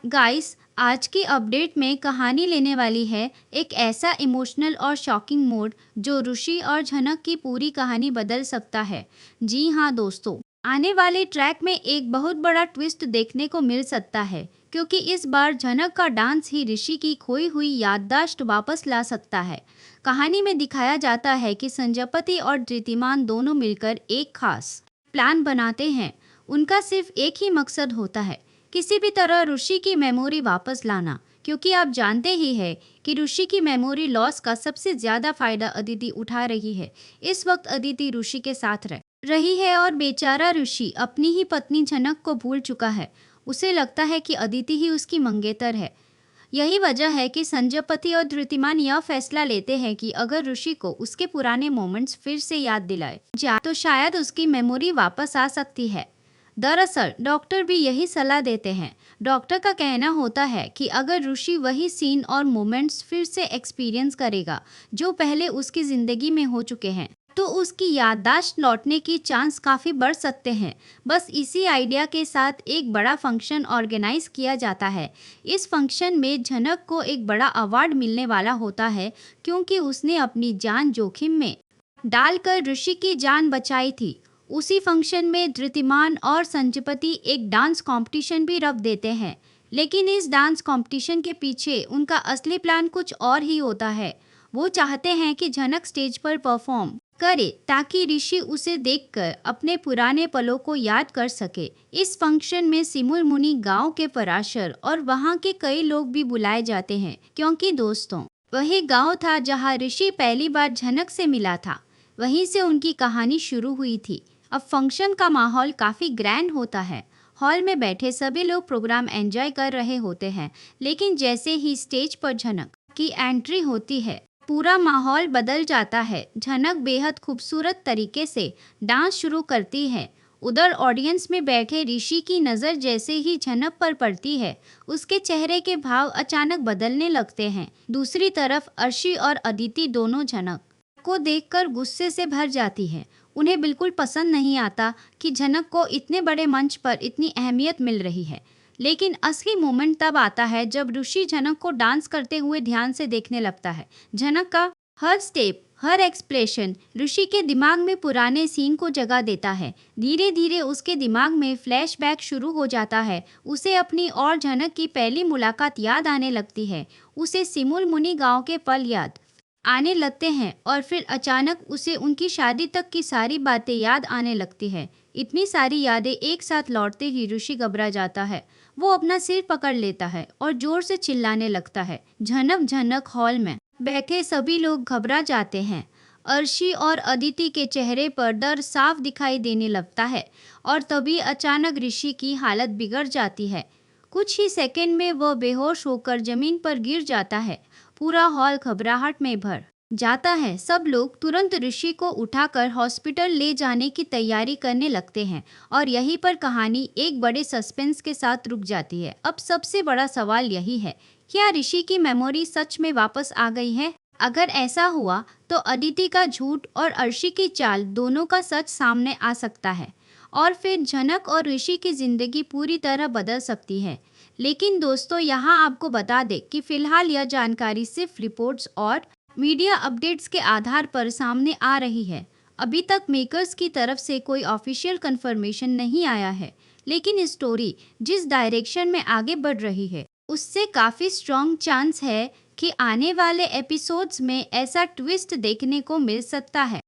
Guys, आज की update में कहानी लेने वाली है एक ऐसा इमोशनल और शॉकिंग मोड जो ऋषि और झनक की पूरी कहानी बदल सकता है। जी हाँ दोस्तों, आने वाले ट्रैक में एक बहुत बड़ा ट्विस्ट देखने को मिल सकता है, क्योंकि इस बार झनक का डांस ही ऋषि की खोई हुई याददाश्त वापस ला सकता है। कहानी में दिखाया जाता है कि संजयपति और धृतिमान दोनों मिलकर एक खास प्लान बनाते हैं। उनका सिर्फ एक ही मकसद होता है, किसी भी तरह ऋषि की मेमोरी वापस लाना, क्योंकि आप जानते ही हैं कि ऋषि की मेमोरी लॉस का सबसे ज्यादा फायदा अदिति उठा रही है। इस वक्त अदिति ऋषि के साथ रह रही है और बेचारा ऋषि अपनी ही पत्नी झनक को भूल चुका है। उसे लगता है कि अदिति ही उसकी मंगेतर है। यही वजह है कि संजयपति और धृतिमान यह फैसला लेते हैं कि अगर ऋषि को उसके पुराने मोमेंट्स फिर से याद दिलाए जाए तो शायद उसकी मेमोरी वापस आ सकती है। दरअसल डॉक्टर भी यही सलाह देते हैं। डॉक्टर का कहना होता है कि अगर ऋषि वही सीन और मोमेंट्स फिर से एक्सपीरियंस करेगा जो पहले उसकी जिंदगी में हो चुके हैं, तो उसकी याददाश्त लौटने की चांस काफ़ी बढ़ सकते हैं। बस इसी आइडिया के साथ एक बड़ा फंक्शन ऑर्गेनाइज किया जाता है। इस फंक्शन में झनक को एक बड़ा अवार्ड मिलने वाला होता है, क्योंकि उसने अपनी जान जोखिम में डालकर ऋषि की जान बचाई थी। उसी फंक्शन में धृतिमान और संजयपति एक डांस कंपटीशन भी रख देते हैं, लेकिन इस डांस कंपटीशन के पीछे उनका असली प्लान कुछ और ही होता है। वो चाहते हैं कि झनक स्टेज पर परफॉर्म करे ताकि ऋषि उसे देखकर अपने पुराने पलों को याद कर सके। इस फंक्शन में सिमुल मुनि गांव के पराशर और वहां के कई लोग भी बुलाए जाते हैं, क्योंकि दोस्तों, वही गांव था जहां ऋषि पहली बार झनक से मिला था। वहीं से उनकी कहानी शुरू हुई थी। अब फंक्शन का माहौल काफी ग्रैंड होता है। हॉल में बैठे सभी लोग प्रोग्राम एंजॉय कर रहे होते हैं, लेकिन जैसे ही स्टेज पर झनक की एंट्री होती है, पूरा माहौल बदल जाता है। झनक बेहद खूबसूरत तरीके से डांस शुरू करती है। उधर ऑडियंस में बैठे ऋषि की नज़र जैसे ही झनक पर पड़ती है, उसके चेहरे के भाव अचानक बदलने लगते हैं। दूसरी तरफ अर्शी और अदिति दोनों झनक को देखकर गुस्से से भर जाती है। उन्हें बिल्कुल पसंद नहीं आता कि झनक को इतने बड़े मंच पर इतनी अहमियत मिल रही है। लेकिन असली मोमेंट तब आता है जब ऋषि झनक को डांस करते हुए ध्यान से देखने लगता है। झनक का हर स्टेप, हर एक्सप्रेशन ऋषि के दिमाग में पुराने सीन को जगा देता है। धीरे धीरे उसके दिमाग में फ्लैशबैक शुरू हो जाता है। उसे अपनी और झनक की पहली मुलाकात याद आने लगती है। उसे सिमुल मुनि गांव के पल याद आने लगते हैं और फिर अचानक उसे उनकी शादी तक की सारी बातें याद आने लगती है। इतनी सारी यादें एक साथ लौटते ही ऋषि घबरा जाता है। वो अपना सिर पकड़ लेता है और जोर से चिल्लाने लगता है। झनक झनक हॉल में बैठे सभी लोग घबरा जाते हैं। अर्शी और अदिति के चेहरे पर डर साफ दिखाई देने लगता है और तभी अचानक ऋषि की हालत बिगड़ जाती है। कुछ ही सेकंड में वह बेहोश होकर जमीन पर गिर जाता है। पूरा हॉल घबराहट में भर जाता है। सब लोग तुरंत ऋषि को उठाकर हॉस्पिटल ले जाने की तैयारी करने लगते हैं और यहीं पर कहानी एक बड़े सस्पेंस के साथ रुक जाती है। अब सबसे बड़ा सवाल यही है, क्या ऋषि की मेमोरी सच में वापस आ गई है? अगर ऐसा हुआ तो अदिति का झूठ और अर्शी की चाल दोनों का सच सामने आ सकता है और फिर झनक और ऋषि की जिंदगी पूरी तरह बदल सकती है। लेकिन दोस्तों, यहाँ आपको बता दें कि फिलहाल यह जानकारी सिर्फ रिपोर्ट्स और मीडिया अपडेट्स के आधार पर सामने आ रही है। अभी तक मेकर्स की तरफ से कोई ऑफिशियल कंफर्मेशन नहीं आया है, लेकिन स्टोरी जिस डायरेक्शन में आगे बढ़ रही है, उससे काफ़ी स्ट्रॉन्ग चांस है कि आने वाले एपिसोड्स में ऐसा ट्विस्ट देखने को मिल सकता है।